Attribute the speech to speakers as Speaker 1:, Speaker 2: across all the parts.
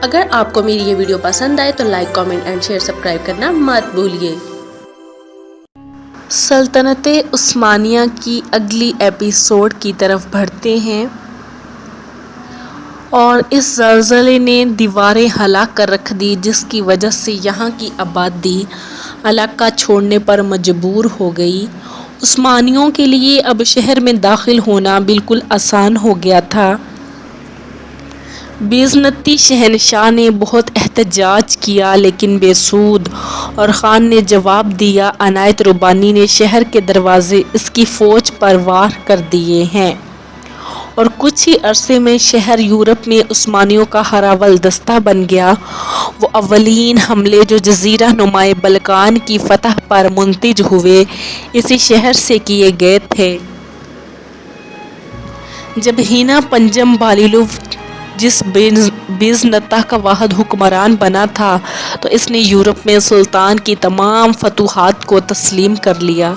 Speaker 1: اگر آپ کو میری یہ ویڈیو پسند آئے تو like, comment and share, subscribe کرنا مت بھولیے۔ سلطنت عثمانیہ کی اگلی ایپیسوڈ کی طرف بڑھتے ہیں اور اس زلزلے نے دیواریں ہلا کر رکھ دی، جس کی وجہ سے یہاں کی آبادی علاقہ چھوڑنے پر مجبور ہو گئی۔ عثمانیوں کے لیے اب شہر میں داخل ہونا بالکل آسان ہو گیا تھا۔ بیزنطی شہنشاہ نے بہت احتجاج کیا لیکن بے سود، اور خان نے جواب دیا، عنایت ربانی نے شہر کے دروازے اس کی فوج پر وار کر دیے ہیں، اور کچھ ہی عرصے میں شہر یورپ میں عثمانیوں کا ہراول دستہ بن گیا۔ وہ اولین حملے جو جزیرہ نمائے بلقان کی فتح پر منتج ہوئے، اسی شہر سے کیے گئے تھے۔ جب ہینا پنجم بالیلوف جس بیزنطہ کا واحد حکمران بنا تھا تو اس نے یورپ میں سلطان کی تمام فتوحات کو تسلیم کر لیا،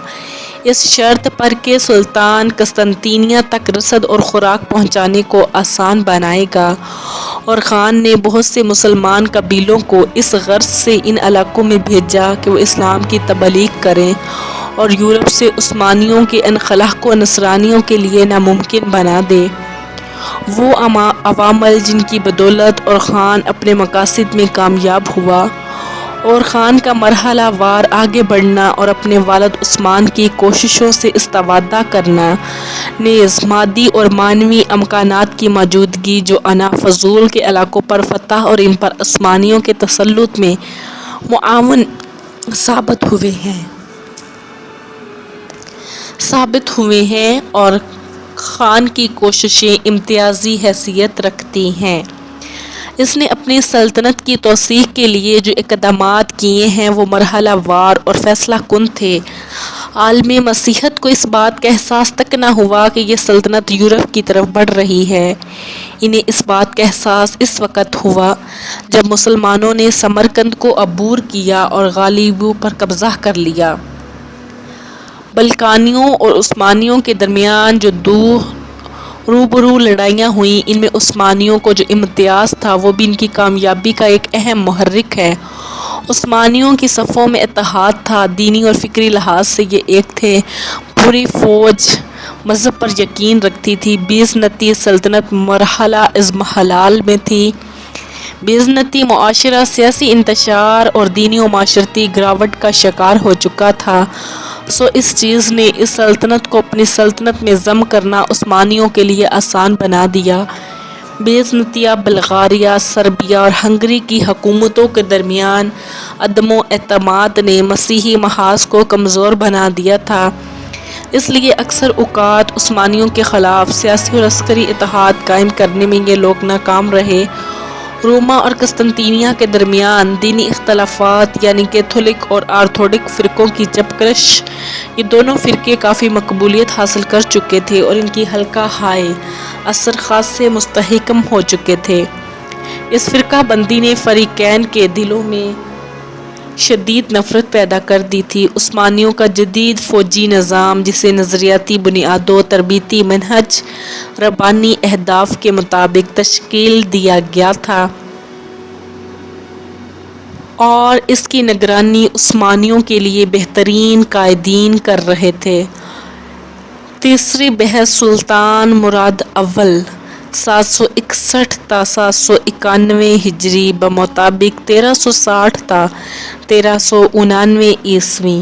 Speaker 1: اس شرط پر کہ سلطان قسطنطنیہ تک رسد اور خوراک پہنچانے کو آسان بنائے گا، اور خان نے بہت سے مسلمان قبیلوں کو اس غرض سے ان علاقوں میں بھیجا کہ وہ اسلام کی تبلیغ کریں اور یورپ سے عثمانیوں کے انخلاء کو نصرانیوں کے لیے ناممکن بنا دے۔ وہ عوامل جن کی بدولت اور خان اپنے مقاصد میں کامیاب ہوا، اور خان کا مرحلہ وار آگے بڑھنا اور اپنے والد عثمان کی کوششوں سے استفادہ کرنا، نیز مادی اور معنوی امکانات کی موجودگی جو انا فضول کے علاقوں پر فتح اور ان پر عثمانیوں کے تسلط میں معاون ثابت ہوئے ہیں اور خان کی کوششیں امتیازی حیثیت رکھتی ہیں۔ اس نے اپنی سلطنت کی توسیع کے لیے جو اقدامات کیے ہیں وہ مرحلہ وار اور فیصلہ کن تھے۔ عالم مسیحیت کو اس بات کا احساس تک نہ ہوا کہ یہ سلطنت یورپ کی طرف بڑھ رہی ہے۔ انہیں اس بات کا احساس اس وقت ہوا جب مسلمانوں نے سمرقند کو عبور کیا اور غالیبوں پر قبضہ کر لیا۔ بلقانیوں اور عثمانیوں کے درمیان جو روبرو لڑائیاں ہوئیں، ان میں عثمانیوں کو جو امتیاز تھا وہ بھی ان کی کامیابی کا ایک اہم محرک ہے۔ عثمانیوں کی صفوں میں اتحاد تھا، دینی اور فکری لحاظ سے یہ ایک تھے، پوری فوج مذہب پر یقین رکھتی تھی۔ بیزنطی سلطنت مرحلہ اضمحلال میں تھی۔ بیزنطی معاشرہ سیاسی انتشار اور دینی و معاشرتی گراوٹ کا شکار ہو چکا تھا، سو اس چیز نے اس سلطنت کو اپنی سلطنت میں ضم کرنا عثمانیوں کے لیے آسان بنا دیا۔ بیزنطیہ، بلغاریہ، سربیا اور ہنگری کی حکومتوں کے درمیان عدم و اعتماد نے مسیحی محاذ کو کمزور بنا دیا تھا، اس لیے اکثر اوقات عثمانیوں کے خلاف سیاسی اور عسکری اتحاد قائم کرنے میں یہ لوگ ناکام رہے۔ روما اور قسطنطنیہ کے درمیان دینی اختلافات یعنی کیتھولک اور آرتھوڈکس فرقوں کی جبکش، یہ دونوں فرقے کافی مقبولیت حاصل کر چکے تھے اور ان کی حلقہ ہائے اثر خاص سے مستحکم ہو چکے تھے۔ اس فرقہ بندی نے فریقین کے دلوں میں شدید نفرت پیدا کر دی تھی۔ عثمانیوں کا جدید فوجی نظام، جسے نظریاتی بنیادوں، تربیتی منہج، ربانی اہداف کے مطابق تشکیل دیا گیا تھا، اور اس کی نگرانی عثمانیوں کے لیے بہترین قائدین کر رہے تھے۔ تیسری بحث سلطان مراد اول 761 تا 791 ہجری بمطابق 1360 تا 1399 عیسوی۔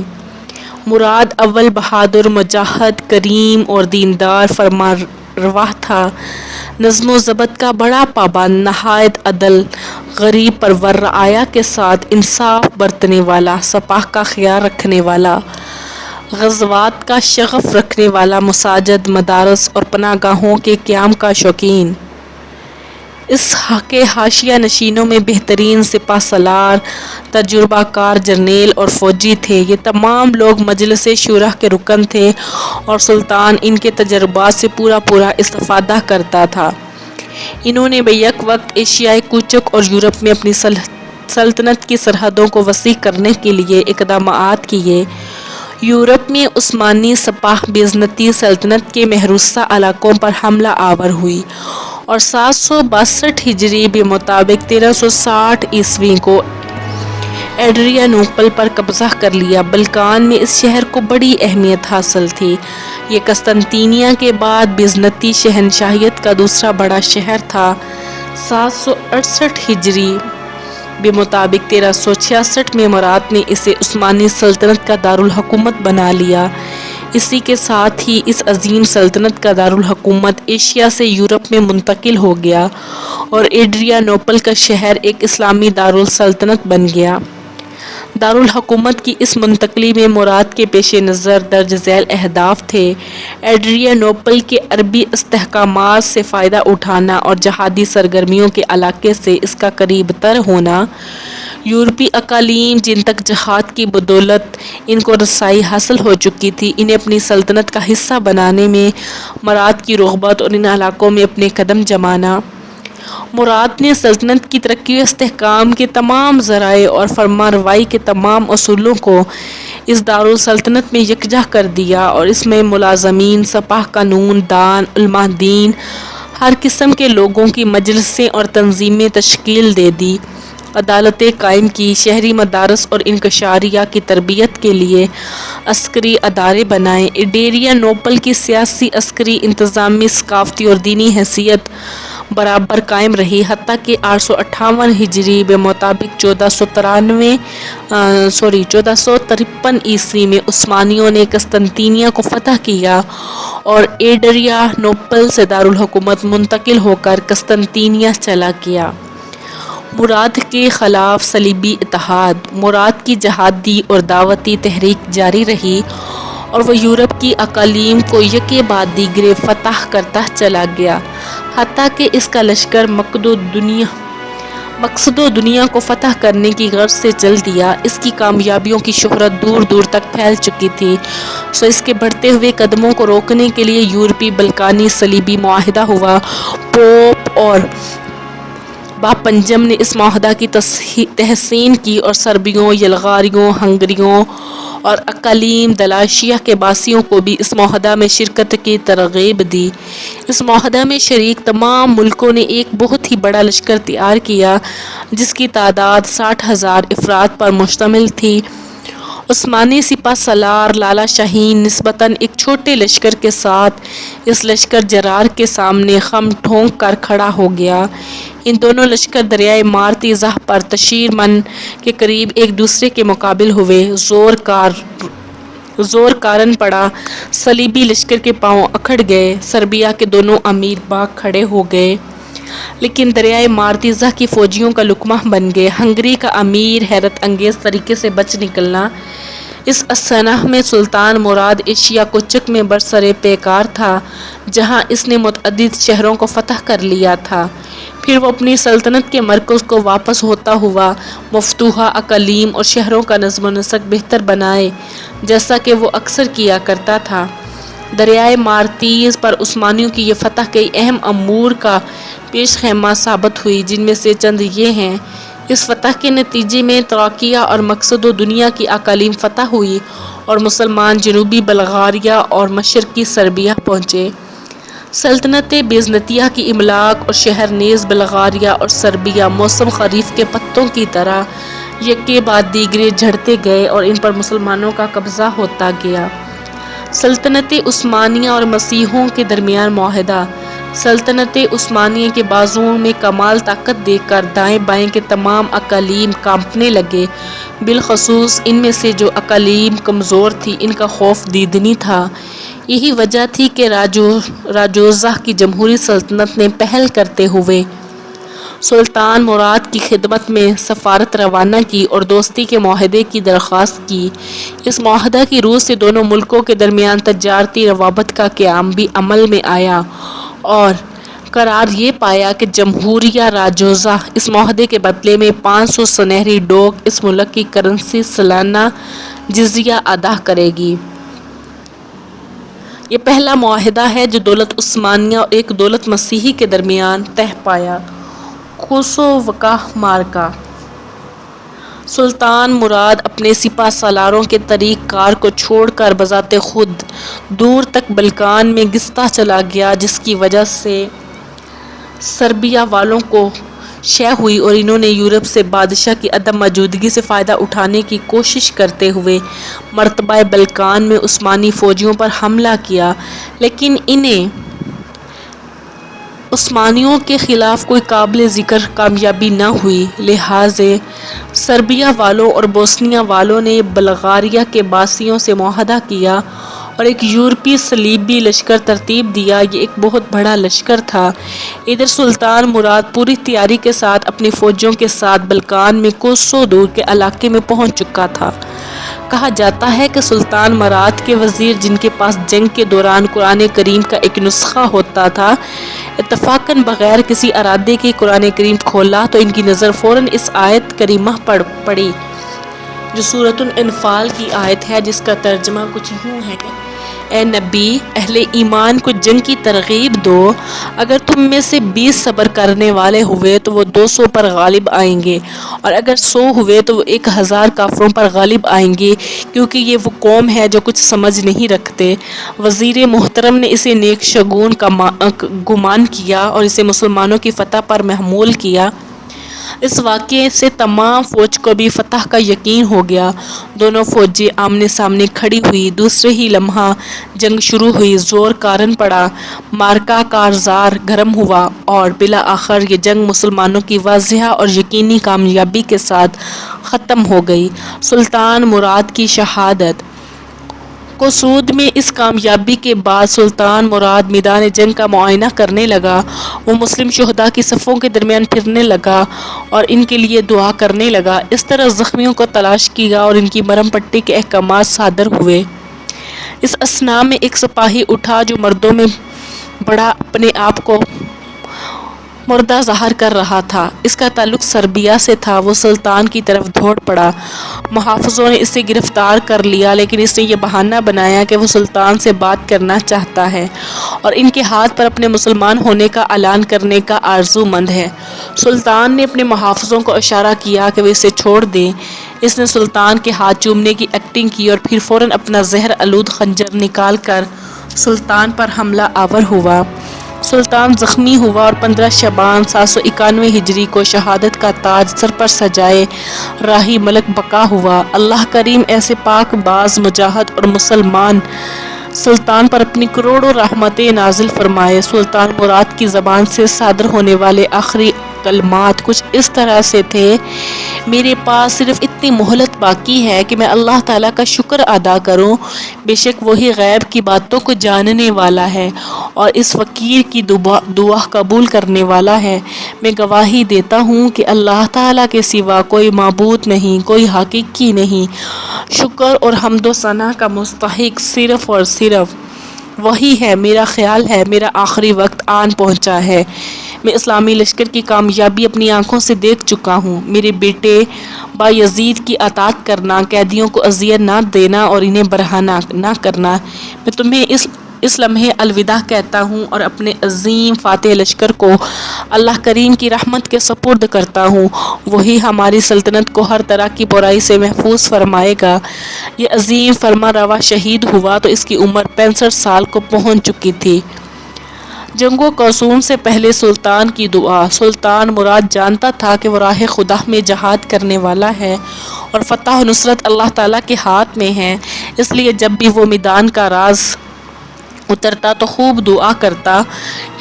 Speaker 1: مراد اول بہادر، مجاہد، کریم اور دیندار فرمانروا تھا، نظم و ضبط کا بڑا پابند، نہایت عدل، غریب پرور رعایا کے ساتھ انصاف برتنے والا، سپاہ کا خیال رکھنے والا، غزوات کا شغف رکھنے والا، مساجد، مدارس اور پناہ گاہوں کے قیام کا شوقین۔ اس کے حاشیہ نشینوں میں بہترین سپہ سالار، تجربہ کار جرنیل اور فوجی تھے۔ یہ تمام لوگ مجلس شورا کے رکن تھے اور سلطان ان کے تجربات سے پورا استفادہ کرتا تھا۔ انہوں نے بیک وقت ایشیائے کوچک اور یورپ میں اپنی سلطنت کی سرحدوں کو وسیع کرنے کے لیے اقدامات کیے۔ یورپ میں عثمانی سپاہ بیزنطی سلطنت کے محروسہ علاقوں پر حملہ آور ہوئی اور 762 ہجری بمطابق 1360 عیسوی کو ایڈریانوپل پر قبضہ کر لیا۔ بلقان میں اس شہر کو بڑی اہمیت حاصل تھی۔ یہ قسطنطینیہ کے بعد بیزنطی شہنشاہیت کا دوسرا بڑا شہر تھا۔ 768 ہجری بمطابق 1366 میں مراد نے اسے عثمانی سلطنت کا دارالحکومت بنا لیا۔ اسی کے ساتھ ہی اس عظیم سلطنت کا دارالحکومت ایشیا سے یورپ میں منتقل ہو گیا اور ایڈریانوپل کا شہر ایک اسلامی دارالسلطنت بن گیا۔ دارالحکومت کی اس منتقلی میں مراد کے پیش نظر درج ذیل اہداف تھے: ایڈریانوپل کے عربی استحکامات سے فائدہ اٹھانا اور جہادی سرگرمیوں کے علاقے سے اس کا قریب تر ہونا، یورپی اقالیم جن تک جہاد کی بدولت ان کو رسائی حاصل ہو چکی تھی، انہیں اپنی سلطنت کا حصہ بنانے میں مراد کی رغبت اور ان علاقوں میں اپنے قدم جمانا۔ مراد نے سلطنت کی ترقی و استحکام کے تمام ذرائع اور فرمانروائی کے تمام اصولوں کو اس دارالسلطنت میں یکجا کر دیا اور اس میں ملازمین، سپاہ قانون دان، علماء دین، ہر قسم کے لوگوں کی مجلسیں اور تنظیمیں تشکیل دے دی، عدالتیں قائم کی، شہری مدارس اور انکشاریہ کی تربیت کے لیے عسکری ادارے بنائے۔ ایڈریانوپل کی سیاسی، عسکری، انتظامی، ثقافتی اور دینی حیثیت برابر قائم رہی، حتیٰ کہ 858 ہجری بمطابق 1453 عیسوی میں عثمانیوں نے قسطنطینیہ کو فتح کیا اور ایڈریانوپل سے دارالحکومت منتقل ہو کر قسطنطینیہ چلا گیا۔ مراد کے خلاف صلیبی اتحاد۔ مراد کی جہادی اور دعوتی تحریک جاری رہی اور وہ یورپ کی اقالیم کو یکے بعد دیگرے فتح کرتا چلا گیا، حتیٰ کہ اس کا لشکر مقصد و دنیا کو فتح کرنے کی غرض سے چل دیا۔ اس کی کامیابیوں کی شہرت دور دور تک پھیل چکی تھی، سو اس کے بڑھتے ہوئے قدموں کو روکنے کے لیے یورپی بلقانی صلیبی معاہدہ ہوا۔ پوپ اور باپنجم نے اس معاہدہ کی تحسین کی اور سربیوں، بلغاریوں، ہنگریوں اور اقالیم دلاشیا کے باسیوں کو بھی اس معاہدہ میں شرکت کی ترغیب دی۔ اس معاہدہ میں شریک تمام ملکوں نے ایک بہت ہی بڑا لشکر تیار کیا جس کی تعداد 60,000 افراد پر مشتمل تھی۔ عثمانی سپہ سالار لالا شاہین نسبتاً ایک چھوٹے لشکر کے ساتھ اس لشکر جرار کے سامنے خم ٹھونک کر کھڑا ہو گیا۔ ان دونوں لشکر دریائے مارتیزہ پر تشیر من کے قریب ایک دوسرے کے مقابل ہوئے۔ زور کارن پڑا، صلیبی لشکر کے پاؤں اکھڑ گئے، سربیا کے دونوں امیر بھاگ کھڑے ہو گئے لیکن دریائے مارتیزہ کی فوجیوں کا لقمہ بن گئے۔ ہنگری کا امیر حیرت انگیز طریقے سے بچ نکلا۔ اس اثناء میں سلطان مراد ایشیا کوچک میں برسر پیکار تھا، جہاں اس نے متعدد شہروں کو فتح کر لیا تھا۔ پھر وہ اپنی سلطنت کے مرکز کو واپس ہوتا ہوا مفتوحہ اقالیم اور شہروں کا نظم و نسق بہتر بنائے، جیسا کہ وہ اکثر کیا کرتا تھا۔ دریائے مارتیز پر عثمانیوں کی یہ فتح کئی اہم امور کا پیش خیمہ ثابت ہوئی، جن میں سے چند یہ ہیں: اس فتح کے نتیجے میں تراکیہ اور مقصد و دنیا کی اقالیم فتح ہوئی اور مسلمان جنوبی بلغاریہ اور مشرقی سربیا پہنچے۔ سلطنت بیزنطیہ کی املاک اور شہر نیز بلغاریہ اور سربیا موسم خریف کے پتوں کی طرح یکے بعد دیگرے جھڑتے گئے اور ان پر مسلمانوں کا قبضہ ہوتا گیا۔ سلطنت عثمانیہ اور مسیحیوں کے درمیان معاہدہ۔ سلطنت عثمانیہ کے بازوؤں میں کمال طاقت دیکھ کر دائیں بائیں کے تمام اقالیم کانپنے لگے، بالخصوص ان میں سے جو اقالیم کمزور تھی، ان کا خوف دیدنی تھا۔ یہی وجہ تھی کہ راجوزہ کی جمہوری سلطنت نے پہل کرتے ہوئے سلطان مراد کی خدمت میں سفارت روانہ کی اور دوستی کے معاہدے کی درخواست کی۔ اس معاہدہ کی روح سے دونوں ملکوں کے درمیان تجارتی روابط کا قیام بھی عمل میں آیا اور قرار یہ پایا کہ جمہوریہ راجوزہ اس معاہدے کے بدلے میں 500 سنہری ڈوک اس ملک کی کرنسی سالانہ جزیہ ادا کرے گی۔ یہ پہلا معاہدہ ہے جو دولت عثمانیہ اور ایک دولت مسیحی کے درمیان طے پایا۔ کوسووکا معرکہ۔ سلطان مراد اپنے سپہ سالاروں کے طریق کار کو چھوڑ کر بذات خود دور تک بلقان میں گھستا چلا گیا، جس کی وجہ سے سربیا والوں کو شے ہوئی اور انہوں نے یورپ سے بادشاہ کی عدم موجودگی سے فائدہ اٹھانے کی کوشش کرتے ہوئے مرتبہ بلقان میں عثمانی فوجیوں پر حملہ کیا، لیکن انہیں عثمانیوں کے خلاف کوئی قابل ذکر کامیابی نہ ہوئی۔ لہٰذا سربیا والوں اور بوسنیا والوں نے بلغاریہ کے باسیوں سے معاہدہ کیا اور ایک یورپی صلیبی لشکر ترتیب دیا۔ یہ ایک بہت بڑا لشکر تھا۔ ادھر سلطان مراد پوری تیاری کے ساتھ اپنی فوجوں کے ساتھ بلقان میں کوسوں دور کے علاقے میں پہنچ چکا تھا۔ کہا جاتا ہے کہ سلطان مراد کے وزیر، جن کے پاس جنگ کے دوران قرآن کریم کا ایک نسخہ ہوتا تھا، اتفاقاً بغیر کسی ارادے کے قرآن کریم کھولا تو ان کی نظر فوراً اس آیت کریمہ پر پڑی جو سورۃ الانفال کی آیت ہے، جس کا ترجمہ کچھ یوں ہے: اے نبی، اہل ایمان کو جنگ کی ترغیب دو۔ اگر تم میں سے 20 صبر کرنے والے ہوئے تو وہ 200 پر غالب آئیں گے، اور اگر 100 ہوئے تو وہ 1000 کافروں پر غالب آئیں گے، کیونکہ یہ وہ قوم ہے جو کچھ سمجھ نہیں رکھتے۔ وزیر محترم نے اسے نیک شگون کا گمان کیا اور اسے مسلمانوں کی فتح پر محمول کیا۔ اس واقعے سے تمام فوج کو بھی فتح کا یقین ہو گیا۔ دونوں فوجیں آمنے سامنے کھڑی ہوئی۔ دوسرے ہی لمحہ جنگ شروع ہوئی۔ زور کارن پڑا، معرکہ کارزار گرم ہوا اور بالآخر یہ جنگ مسلمانوں کی واضح اور یقینی کامیابی کے ساتھ ختم ہو گئی۔ سلطان مراد کی شہادت۔ قصود میں اس کامیابی کے بعد سلطان مراد میدان جنگ کا معائنہ کرنے لگا۔ وہ مسلم شہداء کی صفوں کے درمیان پھرنے لگا اور ان کے لیے دعا کرنے لگا۔ اس طرح زخمیوں کو تلاش کیا اور ان کی مرہم پٹی کے احکامات صادر ہوئے۔ اس اثناء میں ایک سپاہی اٹھا جو مردوں میں بڑا اپنے آپ کو مردہ ظاہر کر رہا تھا۔ اس کا تعلق سربیا سے تھا۔ وہ سلطان کی طرف دوڑ پڑا۔ محافظوں نے اسے گرفتار کر لیا، لیکن اس نے یہ بہانہ بنایا کہ وہ سلطان سے بات کرنا چاہتا ہے اور ان کے ہاتھ پر اپنے مسلمان ہونے کا اعلان کرنے کا آرزو مند ہے۔ سلطان نے اپنے محافظوں کو اشارہ کیا کہ وہ اسے چھوڑ دیں۔ اس نے سلطان کے ہاتھ چومنے کی ایکٹنگ کی اور پھر فوراً اپنا زہر آلود خنجر نکال کر سلطان پر حملہ آور ہوا۔ سلطان زخمی ہوا اور 15 شعبان 791 ہجری کو شہادت کا تاج سر پر سجائے راہی ملک بقا ہوا۔ اللہ کریم ایسے پاک باز مجاہد اور مسلمان سلطان پر اپنی کروڑوں رحمتیں نازل فرمائے۔ سلطان مراد کی زبان سے صادر ہونے والے آخری کلمات کچھ اس طرح سے تھے: میرے پاس صرف اتنی مہلت باقی ہے کہ میں اللہ تعالیٰ کا شکر ادا کروں۔ بے شک وہی غیب کی باتوں کو جاننے والا ہے اور اس فقیر کی دعا قبول کرنے والا ہے۔ میں گواہی دیتا ہوں کہ اللہ تعالیٰ کے سوا کوئی معبود نہیں، کوئی حقیقی نہیں۔ شکر اور حمد و ثنا کا مستحق صرف اور صرف وہی ہے۔ میرا خیال ہے میرا آخری وقت آن پہنچا ہے۔ میں اسلامی لشکر کی کامیابی اپنی آنکھوں سے دیکھ چکا ہوں۔ میرے بیٹے بایزید کی اطاعت کرنا، قیدیوں کو اذیت نہ دینا اور انہیں برہنہ نہ کرنا۔ میں تمہیں اس لمحے الوداع کہتا ہوں اور اپنے عظیم فاتح لشکر کو اللہ کریم کی رحمت کے سپرد کرتا ہوں۔ وہی ہماری سلطنت کو ہر طرح کی برائی سے محفوظ فرمائے گا۔ یہ عظیم فرما روا شہید ہوا تو اس کی عمر 65 سال کو پہنچ چکی تھی۔ جنگ و قصون سے پہلے سلطان کی دعا۔ سلطان مراد جانتا تھا کہ وہ راہ خدا میں جہاد کرنے والا ہے اور فتح و نصرت اللہ تعالیٰ کے ہاتھ میں ہے، اس لیے جب بھی وہ میدان کا راز اترتا تو خوب دعا کرتا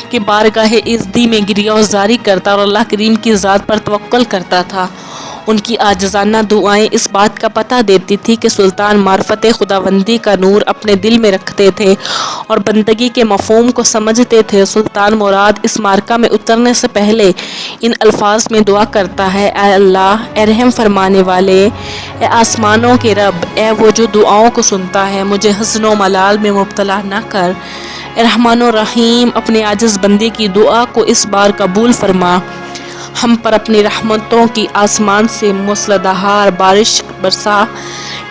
Speaker 1: کہ بارگاہ عزتی میں گریہ وزاری کرتا اور اللہ کریم کی ذات پر توکل کرتا تھا۔ ان کی عاجزانہ دعائیں اس بات کا پتہ دیتی تھی کہ سلطان معرفت خداوندی کا نور اپنے دل میں رکھتے تھے اور بندگی کے مفہوم کو سمجھتے تھے۔ سلطان مراد اس معرکہ میں اترنے سے پہلے ان الفاظ میں دعا کرتا ہے: اے اللہ، اے رحم فرمانے والے، اے آسمانوں کے رب، اے وہ جو دعاؤں کو سنتا ہے، مجھے حزن و ملال میں مبتلا نہ کر۔ اے رحمان و رحیم، اپنے عاجز بندے کی دعا کو اس بار قبول فرما۔ ہم پر اپنی رحمتوں کی آسمان سے موسلادھار بارش برسا،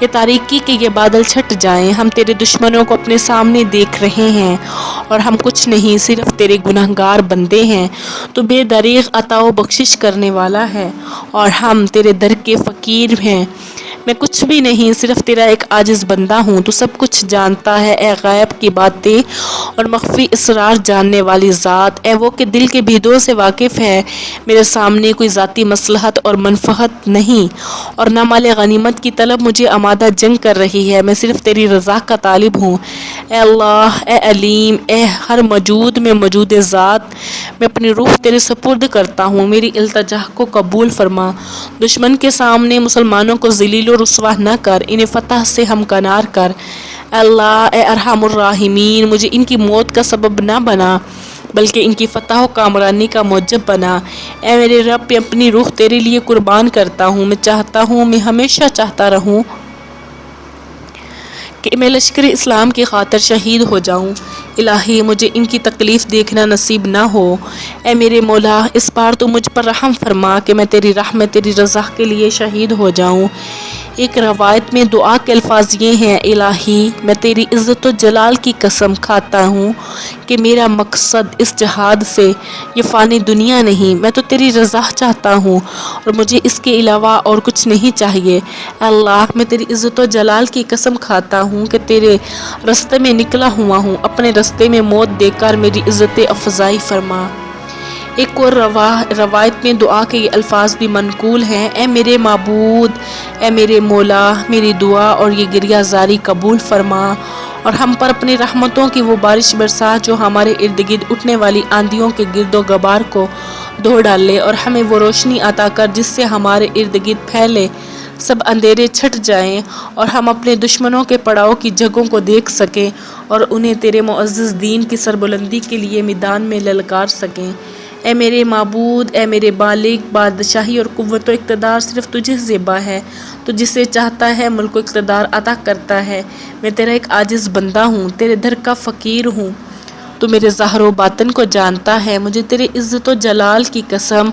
Speaker 1: یہ تاریکی کے یہ بادل چھٹ جائیں۔ ہم تیرے دشمنوں کو اپنے سامنے دیکھ رہے ہیں اور ہم کچھ نہیں، صرف تیرے گنہگار بندے ہیں۔ تو بے دریغ عطا و بخشش کرنے والا ہے اور ہم تیرے در کے فقیر ہیں۔ میں کچھ بھی نہیں، صرف تیرا ایک عاجز بندہ ہوں۔ تو سب کچھ جانتا ہے اے غیب کی باتیں اور مخفی اسرار جاننے والی ذات، اے وہ کہ دل کے بھیدوں سے واقف ہے۔ میرے سامنے کوئی ذاتی مصلحت اور منفعت نہیں اور نہ مال غنیمت کی طلب مجھے آمادہ جنگ کر رہی ہے، میں صرف تیری رضا کا طالب ہوں۔ اے اللہ، اے علیم، اے ہر موجود میں موجود ذات، میں اپنی روح تیرے سپرد کرتا ہوں، میری التجا کو قبول فرما۔ دشمن کے سامنے مسلمانوں کو ذلیل و رسوا نہ کر، انہیں فتح سے ہمکنار کر۔ اے اللہ، اے ارحم الراحمین، مجھے ان کی موت کا سبب نہ بنا بلکہ ان کی فتح و کامرانی کا موجب بنا۔ اے میرے رب، میں اپنی روح تیرے لیے قربان کرتا ہوں، میں چاہتا ہوں، میں ہمیشہ چاہتا رہوں کہ میں لشکر اسلام کی خاطر شہید ہو جاؤں۔ الہی، مجھے ان کی تکلیف دیکھنا نصیب نہ ہو۔ اے میرے مولا، اس بار تو مجھ پر رحم فرما کہ میں تیری راہ میں تیری رضا کے لیے شہید ہو جاؤں۔ ایک روایت میں دعا کے الفاظ یہ ہیں: الہی، میں تیری عزت و جلال کی قسم کھاتا ہوں کہ میرا مقصد اس جہاد سے یہ فانی دنیا نہیں، میں تو تیری رضا چاہتا ہوں اور مجھے اس کے علاوہ اور کچھ نہیں چاہیے۔ اے اللہ، میں تیری عزت و جلال کی قسم کھاتا ہوں کہ تیرے راستے میں نکلا ہوا ہوں، اپنے راستے میں موت دے کر میری عزت افزائی فرما۔ ایک اور روایت میں دعا کے یہ الفاظ بھی منقول ہیں: اے میرے معبود، اے میرے مولا، میری دعا اور یہ گریہ زاری قبول فرما اور ہم پر اپنی رحمتوں کی وہ بارش برسا جو ہمارے ارد گرد اٹھنے والی آندھیوں کے گرد و غبار کو دھو ڈالے، اور ہمیں وہ روشنی عطا کر جس سے ہمارے ارد گرد پھیلے سب اندھیرے چھٹ جائیں اور ہم اپنے دشمنوں کے پڑاؤ کی جگہوں کو دیکھ سکیں اور انہیں تیرے معزز دین کی سربلندی کے لیے میدان میں للکار سکیں۔ اے میرے معبود، اے میرے بالغ، بادشاہی اور قوت و اقتدار صرف تجھے زیبا ہے، تو جسے چاہتا ہے ملک و اقتدار عطا کرتا ہے۔ میں تیرا ایک عاجز بندہ ہوں، تیرے در کا فقیر ہوں، تو میرے ظاہر و باطن کو جانتا ہے۔ مجھے تیرے عزت و جلال کی قسم،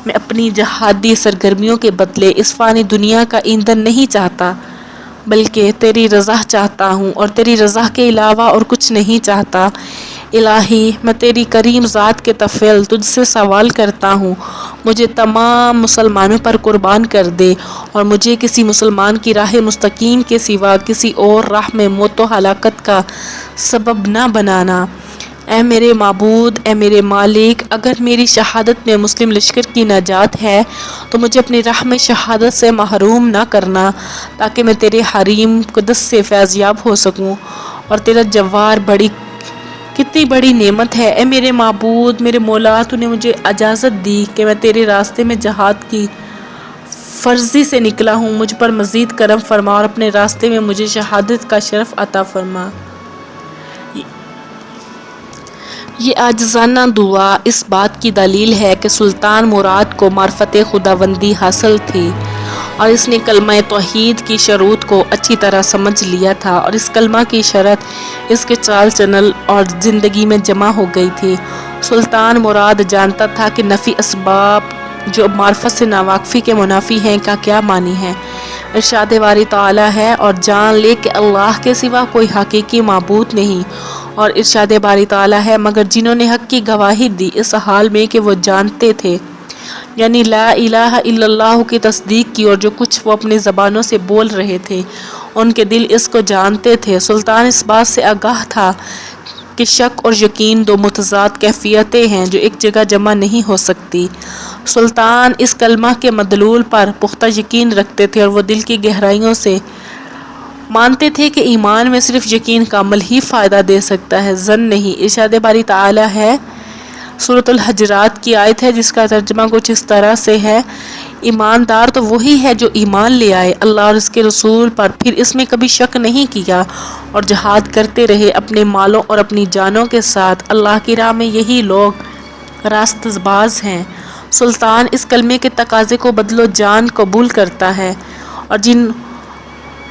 Speaker 1: میں اپنی جہادی سرگرمیوں کے بدلے اس فانی دنیا کا ایندھن نہیں چاہتا بلکہ تیری رضا چاہتا ہوں اور تیری رضا کے علاوہ اور کچھ نہیں چاہتا۔ الہی، میں تیری کریم ذات کے طفل تجھ سے سوال کرتا ہوں، مجھے تمام مسلمانوں پر قربان کر دے اور مجھے کسی مسلمان کی راہ مستقیم کے سوا کسی اور راہ میں موت و ہلاکت کا سبب نہ بنانا۔ اے میرے معبود، اے میرے مالک، اگر میری شہادت میں مسلم لشکر کی نجات ہے تو مجھے اپنی راہ میں شہادت سے محروم نہ کرنا تاکہ میں تیرے حریم قدس سے فیض یاب ہو سکوں۔ اور تیرا جوار کتنی بڑی نعمت ہے۔ اے میرے معبود، میرے مولا، تو نے مجھے اجازت دی کہ میں تیرے راستے میں جہاد کی فرضی سے نکلا ہوں، مجھ پر مزید کرم فرما اور اپنے راستے میں مجھے شہادت کا شرف عطا فرما۔ یہ عاجزانہ دعا اس بات کی دلیل ہے کہ سلطان مراد کو معرفت خداوندی حاصل تھی اور اس نے کلمہ توحید کی شروط کو اچھی طرح سمجھ لیا تھا، اور اس کلمہ کی شرط اس کے چال چلن اور زندگی میں جمع ہو گئی تھی۔ سلطان مراد جانتا تھا کہ نفی اسباب جو معرفت سے ناواقفی کے منافی ہیں کا کیا معنی ہے۔ ارشاد باری تعالیٰ ہے: اور جان لے کہ اللہ کے سوا کوئی حقیقی معبود نہیں، اور ارشاد باری تعالیٰ ہے: مگر جنہوں نے حق کی گواہی دی اس حال میں کہ وہ جانتے تھے، یعنی لا الہ الا اللہ کی تصدیق کی، اور جو کچھ وہ اپنی زبانوں سے بول رہے تھے ان کے دل اس کو جانتے تھے۔ سلطان اس بات سے آگاہ تھا کہ شک اور یقین دو متضاد کیفیتیں ہیں جو ایک جگہ جمع نہیں ہو سکتی۔ سلطان اس کلمہ کے مدلول پر پختہ یقین رکھتے تھے اور وہ دل کی گہرائیوں سے مانتے تھے کہ ایمان میں صرف یقین کا عمل ہی فائدہ دے سکتا ہے، ظن نہیں۔ ارشاد باری تعالیٰ ہے، سورۃ الحجرات کی آیت ہے جس کا ترجمہ کچھ اس طرح سے ہے: ایماندار تو وہی ہے جو ایمان لے آئے اللہ اور اس کے رسول پر، پھر اس میں کبھی شک نہیں کیا اور جہاد کرتے رہے اپنے مالوں اور اپنی جانوں کے ساتھ، اللہ کی راہ میں، یہی لوگ راست باز ہیں۔ سلطان اس کلمے کے تقاضے کو بدل و جان قبول کرتا ہے اور جن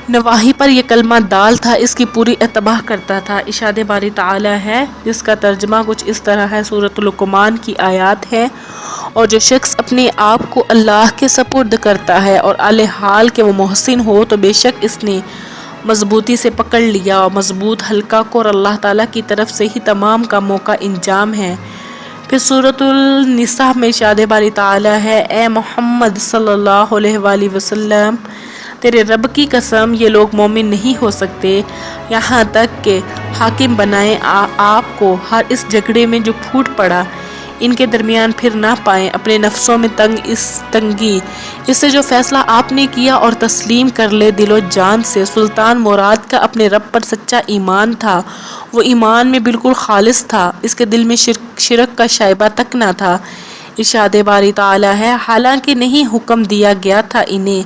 Speaker 1: نواحی پر یہ کلمہ دال تھا اس کی پوری اتباع کرتا تھا۔ ارشاد باری تعالیٰ ہے جس کا ترجمہ کچھ اس طرح ہے، سورۃ لقمان کی آیات ہے: اور جو شخص اپنے آپ کو اللہ کے سپرد کرتا ہے اور حال کہ وہ محسن ہو تو بے شک اس نے مضبوطی سے پکڑ لیا اور مضبوط حلقہ کو، اور اللہ تعالیٰ کی طرف سے ہی تمام کاموں کا انجام ہے۔ پھر سورۃ النساء میں ارشاد باری تعالیٰ ہے: اے محمد صلی اللہ علیہ وآلہ وسلم، تیرے رب کی قسم یہ لوگ مومن نہیں ہو سکتے یہاں تک کہ حاکم بنائیں آپ کو ہر اس جھگڑے میں جو پھوٹ پڑا ان کے درمیان پھر نہ پائیں اپنے نفسوں میں تنگی اس سے جو فیصلہ آپ نے کیا اور تسلیم کر لے دل و جان سے۔ سلطان مراد کا اپنے رب پر سچا ایمان تھا، وہ ایمان میں بالکل خالص تھا، اس کے دل میں شرک کا شائبہ تک نہ تھا۔ ارشاد باری تعالیٰ ہے حالانکہ نہیں حکم دیا گیا تھا انہیں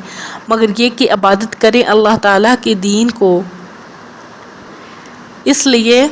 Speaker 1: مگر یہ کہ عبادت کریں اللہ تعالیٰ کے دین کو، اس لیے